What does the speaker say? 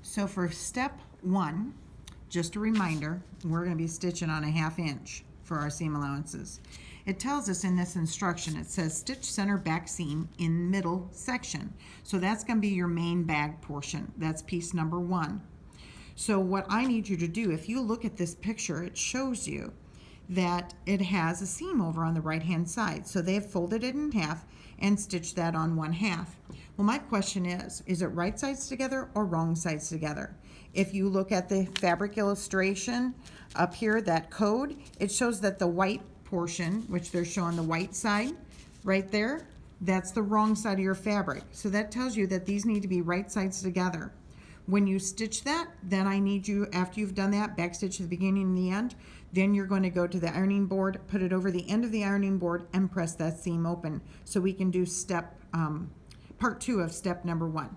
So for step 1, just a reminder, we're going to be stitching on a 1/2 inch for our seam allowances. It tells us in this instruction, it says stitch center back seam in middle section. So that's going to be your main bag portion. That's piece number 1. So what I need you to do, if you look at this picture, it shows you that it has a seam over on the right hand side. So they've folded it in half and stitched that on 1/2. Well, my question is it right sides together or wrong sides together? If you look at the fabric illustration up here, that code, it shows that the white portion, which they're showing the white side right there, that's the wrong side of your fabric. So that tells you that these need to be right sides together. When you stitch that, then I need you, after you've done that, back stitch at the beginning and the end, then you're going to go to the ironing board, put it over the end of the ironing board, and press that seam open so we can do part 2 of step number 1.